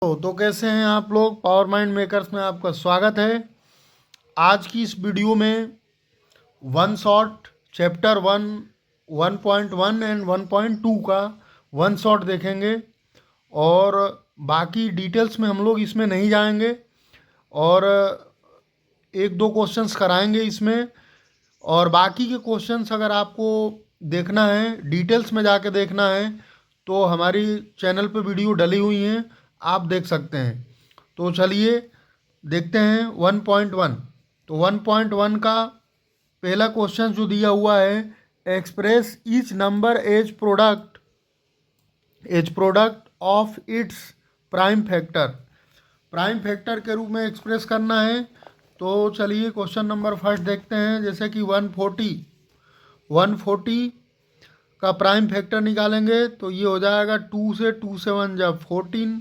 तो कैसे हैं आप लोग। पावर माइंड मेकर्स में आपका स्वागत है। आज की इस वीडियो में वन शॉट चैप्टर 1 1.1 एंड 1.2 का वन शॉट देखेंगे और बाकी डिटेल्स में हम लोग इसमें नहीं जाएंगे और एक दो क्वेश्चंस कराएंगे इसमें। और बाकी के क्वेश्चंस अगर आपको देखना है, डिटेल्स में जाके देखना है, तो हमारी चैनल पे वीडियो डली हुई हैं, आप देख सकते हैं। तो चलिए देखते हैं 1.1। तो 1.1 का पहला क्वेश्चन जो दिया हुआ है, express each number as product of its prime factor. Prime factor के रूप में एक्सप्रेस करना है। तो चलिए क्वेश्चन नंबर फर्स्ट देखते हैं। जैसे कि 140 का प्राइम फैक्टर निकालेंगे तो ये हो जाएगा 2 से 2 से 1 जा 14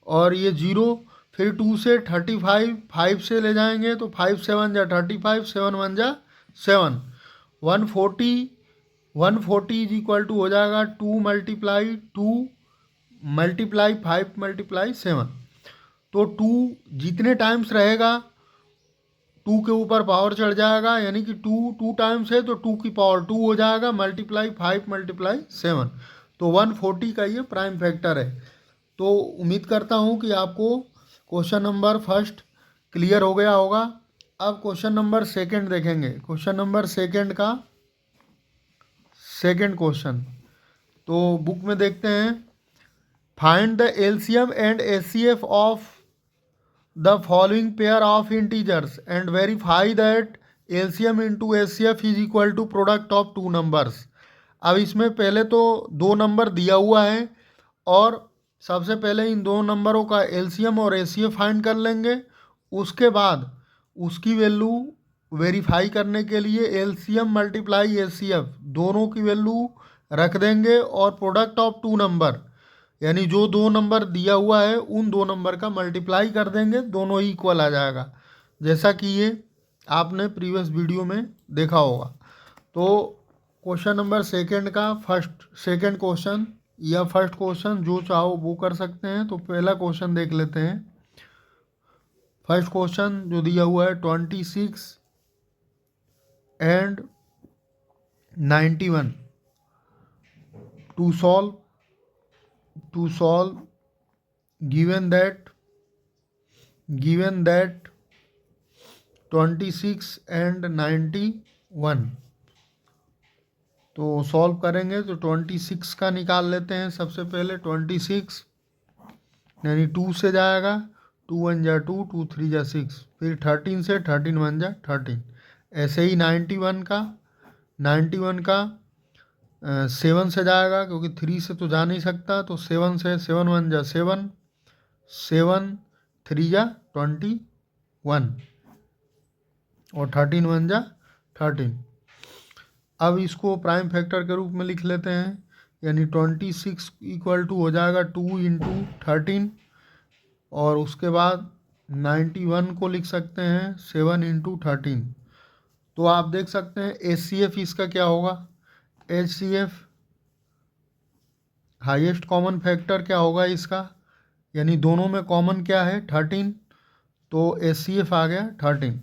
और ये 0। फिर 2 से 35, 5 से ले जाएंगे तो 5 7 जा 35, 7 1 जा 7। 140 इज इक्वल टू हो जाएगा 2 मल्टीप्लाई 5 मल्टीप्लाई 7। तो 2 जितने टाइम्स रहेगा 2 के ऊपर पावर चढ़ जाएगा, यानी कि 2 टाइम्स है तो 2 की पावर 2 हो जाएगा, मल्टीप्लाई 5 मल्टीप्लाई 7। तो 140 का ये प्राइम फैक्टर है। तो उम्मीद करता हूँ कि आपको क्वेश्चन नंबर फर्स्ट क्लियर हो गया होगा। अब क्वेश्चन नंबर सेकंड देखेंगे। क्वेश्चन नंबर सेकंड का सेकंड क्वेश्चन तो बुक में देखते हैं। Find the LCM and HCF of the following pair of integers and verify that LCM into HCF is equal to product of two numbers। अब इसमें पहले तो दो नंबर दिया हुआ है और सबसे पहले इन दो नंबरों का LCM और HCF फाइंड कर लेंगे। उसके बाद उसकी वैल्यू वेरीफाई करने के लिए LCM मल्टीप्लाई HCF दोनों की वैल्यू रख देंगे और प्रोडक्ट ऑफ टू नंबर, यानी जो दो नंबर दिया हुआ है उन दो नंबर का मल्टीप्लाई कर देंगे, दोनों ही इक्वल आ जाएगा, जैसा कि ये आपने प्रीवियस वीडियो में देखा होगा। तो क्वेश्चन नंबर सेकंड का सेकंड क्वेश्चन या फर्स्ट क्वेश्चन जो चाहो वो कर सकते हैं। तो पहला क्वेश्चन देख लेते हैं। फर्स्ट क्वेश्चन जो दिया हुआ है 26 and 91 to solve given that 26 and 91। तो सॉल्व करेंगे तो 26 का निकाल लेते हैं। सबसे पहले 26 यानी 2 से जाएगा, 2 1 जा 2, 2 3 जा 6। फिर 13 से 13 1 जा 13। ऐसे ही 91 का 7 से जाएगा, क्योंकि 3 से तो जा नहीं सकता, तो 7 से 7 1 जा 7, 7 3 जा 21 और 13 1 जा 13। अब इसको प्राइम फैक्टर के रूप में लिख लेते हैं, यानी 26 इक्वल टू हो जाएगा 2 इंटू 13 और उसके बाद 91 को लिख सकते हैं 7 इंटू 13। तो आप देख सकते हैं HCF इसका क्या होगा। HCF हाईएस्ट कॉमन फैक्टर क्या होगा इसका, यानी दोनों में कॉमन क्या है 13, तो HCF आ गया 13।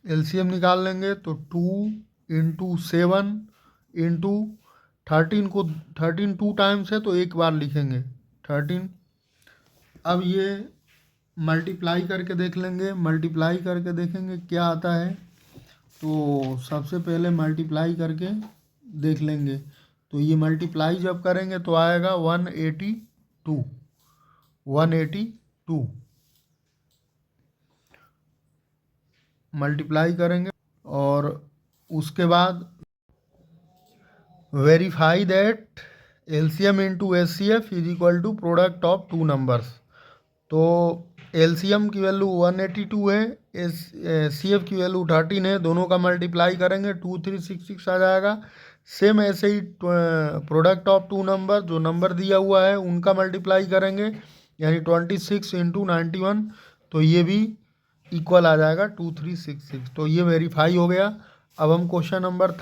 एलसीएम निकाल लेंगे तो 2 इंटू 7 इंटू 13 को 13 2 टाइम्स है तो एक बार लिखेंगे 13। अब ये मल्टीप्लाई करके देख लेंगे, मल्टीप्लाई करके देखेंगे क्या आता है। तो सबसे पहले मल्टीप्लाई करके देख लेंगे, तो ये मल्टीप्लाई जब करेंगे तो आएगा 182 मल्टीप्लाई करेंगे और उसके बाद verify that LCM into HCF is equal to product of two numbers. तो LCM की वैल्यू 182 है, HCF की वैल्यू 13 है, दोनों का मल्टीप्लाई करेंगे 2366 आ जाएगा। सेम ऐसे ही प्रोडक्ट ऑफ टू नंबर जो नंबर दिया हुआ है उनका मल्टीप्लाई करेंगे, यानी 26 इंटू 91, तो ये भी इक्वल आ जाएगा 2366। तो ये वेरीफाई हो गया। अब हम क्वेश्चन नंबर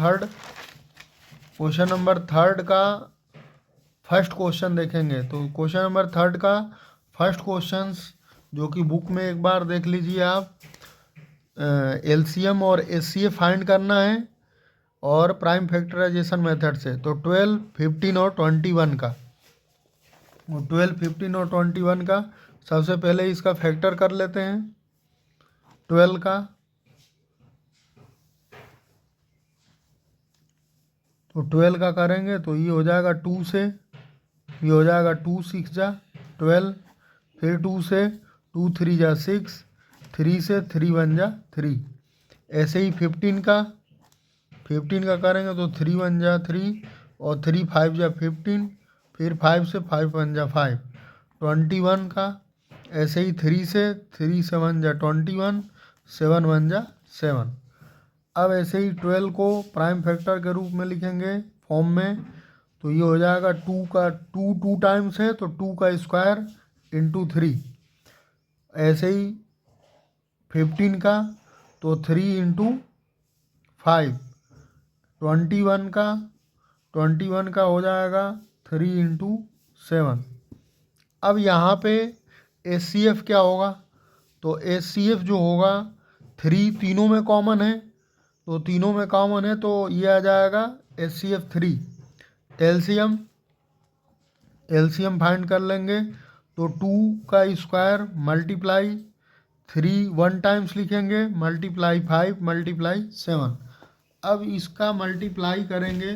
थर्ड का फर्स्ट क्वेश्चन देखेंगे। तो क्वेश्चन नंबर 3 का फर्स्ट क्वेश्चंस जो कि बुक में एक बार देख लीजिए आप, एलसीएम और एचसीएफ फाइंड करना है और प्राइम फैक्टराइजेशन मेथड से। तो 12, 15 और 21 का, 12, 15 और 21 का सबसे पहले इसका फैक्टर कर लेते हैं। 12 का, तो 12 का करेंगे तो ये हो जाएगा 2 से, ये हो जाएगा 2 6 जा 12, फिर 2 से 2 3 जा 6, 3 से 3 1 जा 3। ऐसे ही 15 का, 15 का करेंगे तो 3 1 जा 3 और 3 5 जा 15, फिर 5 से 5 1 जा 5। 21 का ऐसे ही 3 से 3 7 जा 21, 7 1 जा 7। अब ऐसे ही 12 को प्राइम फैक्टर के रूप में लिखेंगे फॉर्म में, तो ये हो जाएगा 2 का 2 टाइम्स है तो 2 का स्क्वायर इंटू 3। ऐसे ही 15 का तो 3 इंटू 5। 21 का हो जाएगा 3 इंटू 7। अब यहाँ पे एचसीएफ क्या होगा, तो एचसीएफ जो होगा 3 तीनों में कॉमन है, तो तीनों में कॉमन है तो ये आ जाएगा एचसीएफ 3। एलसीएम, एलसीएम फाइंड कर लेंगे तो 2 का स्क्वायर मल्टीप्लाई 3 1 टाइम्स लिखेंगे, मल्टीप्लाई 5 मल्टीप्लाई 7। अब इसका मल्टीप्लाई करेंगे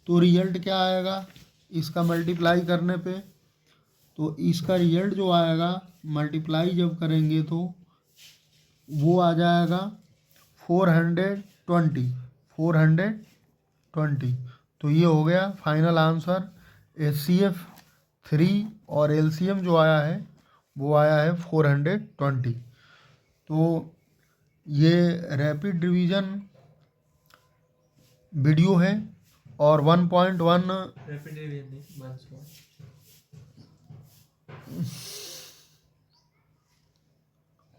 तो रिजल्ट क्या आएगा, इसका मल्टीप्लाई करने पे तो इसका रिजल्ट जो आएगा मल्टीप्लाई जब करेंगे तो वो आ जाएगा 420, 420। तो ये हो गया फाइनल आंसर। एचसीएफ 3 और एलसीएम जो आया है वो आया है 420। तो ये रैपिड रिवीजन वीडियो है और 1.1 रैपिड रिवीजन नहीं,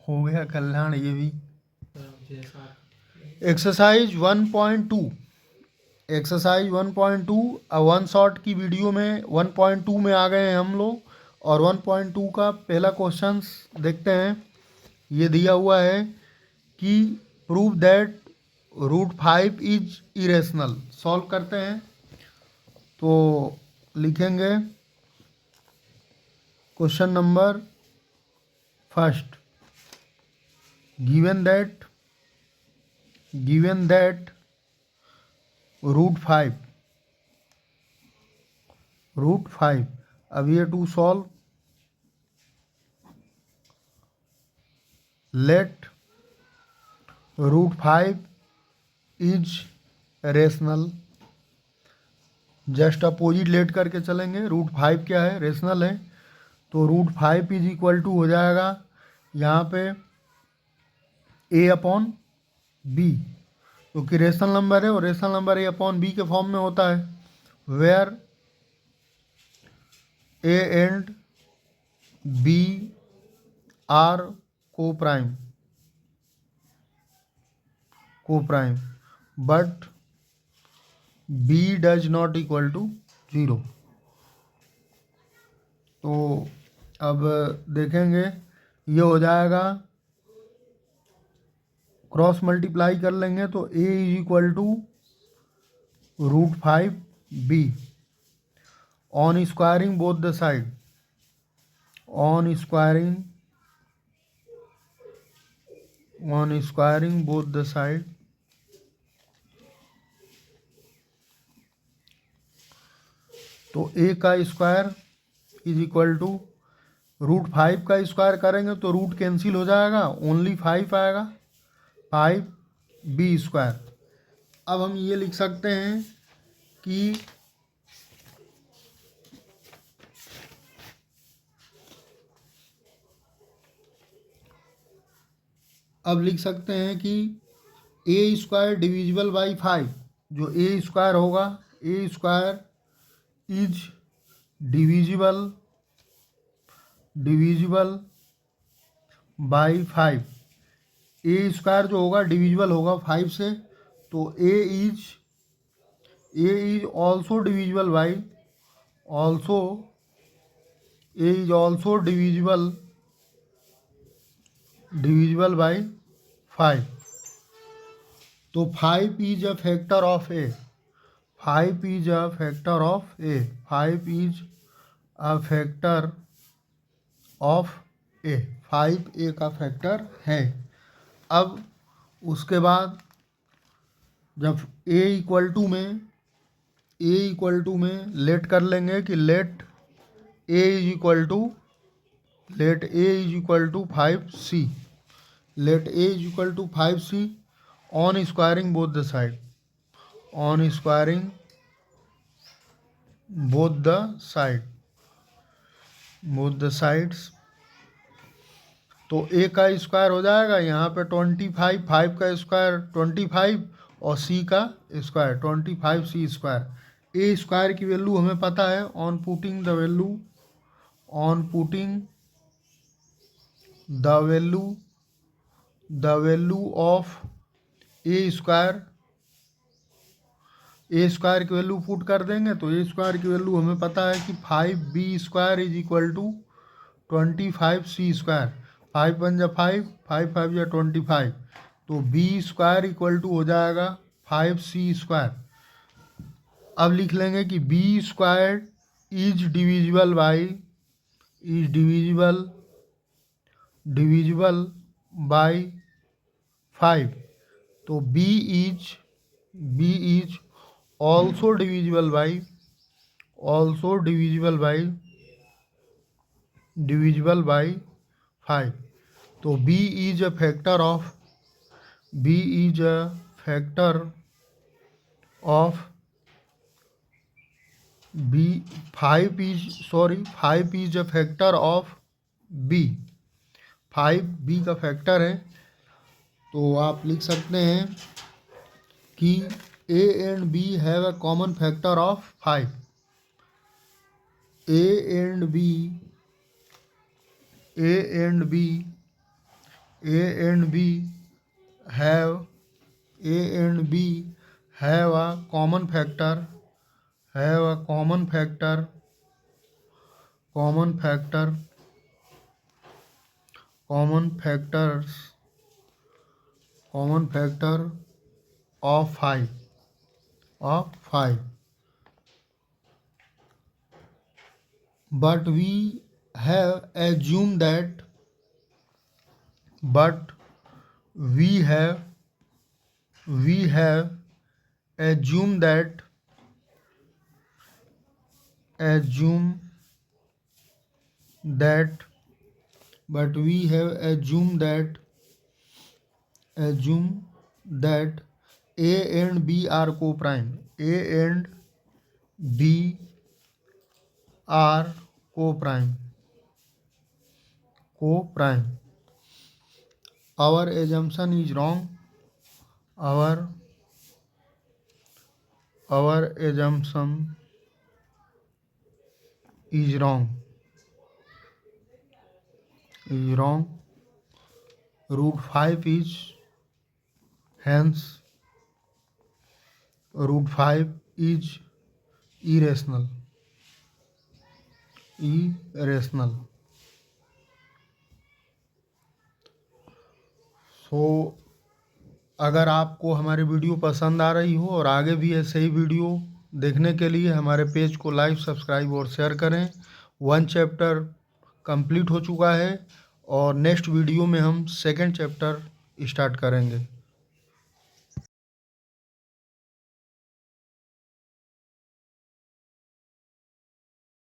हो गया कल्याण ये भी। एक्सरसाइज 1.2, एक्सरसाइज 1.2 वन शॉट की वीडियो में 1.2 में आ गए हैं हम लोग, और 1.2 का पहला क्वेश्चन देखते हैं। ये दिया हुआ है कि prove that √5 is irrational. Solve करते हैं तो लिखेंगे question number first, given that √5, अब ये to solve, let √5 is rational. Just opposite let करके चलेंगे, √5 क्या है, रेशनल है, तो √5 इज इक्वल टू हो जाएगा यहाँ पे a/b, क्योंकि रेशनल नंबर है और रेशनल नंबर a/b के फॉर्म में होता है, where a and b are coprime but b does not equal to 0। तो अब देखेंगे ये हो जाएगा, क्रॉस मल्टीप्लाई कर लेंगे तो a is equal to √5b on squaring both the side, on squaring both the side, तो a का स्क्वायर इज इक्वल टू √5 का स्क्वायर करेंगे तो रूट कैंसिल हो जाएगा, ओनली 5 आएगा, 5b²। अब हम ये लिख सकते हैं कि a² डिविजिबल बाई 5, जो a² होगा, a² is divisible by 5। a² जो होगा डिविजिबल होगा 5 से, तो a is also divisible by also a is also divisible by 5। तो 5 is a factor of a, 5 is a factor of a, 5 is a factor of a, 5 a का फैक्टर है। अब उसके बाद जब ए इक्वल टू में लेट कर लेंगे कि let a is equal to 5c, let a is equal to 5c on squaring both the side, on squaring both the sides. तो ए का स्क्वायर हो जाएगा यहाँ पे 25, 5 का स्क्वायर 25 और सी का स्क्वायर 25c स्क्वायर। ए स्क्वायर की वैल्यू हमें पता है, on putting the value of A square की वैल्यू पुट कर देंगे तो ए स्क्वायर की वैल्यू हमें पता है कि 5b square is equal to 25c square. 5 × 5, 5 × 5 = 25, तो b स्क्वायर इक्वल टू हो जाएगा 5c स्क्वायर। अब लिख लेंगे कि b square is divisible by 5। तो b is also divisible by 5। तो b is a factor of 5 is a factor of b, 5 b का फैक्टर है। तो आप लिख सकते हैं कि a and b have a common factor of 5। a and b have a common factor of 5। But we have assumed that a and b are co-prime, co-prime। Our assumption is wrong, our assumption is wrong। Root 5 is irrational। सो अगर आपको हमारी video पसंद आ रही हो और आगे भी ऐसे ही वीडियो देखने के लिए हमारे पेज को लाइक, सब्सक्राइब और शेयर करें। 1 चैप्टर कंप्लीट हो चुका है और नेक्स्ट वीडियो में हम 2nd चैप्टर स्टार्ट करेंगे।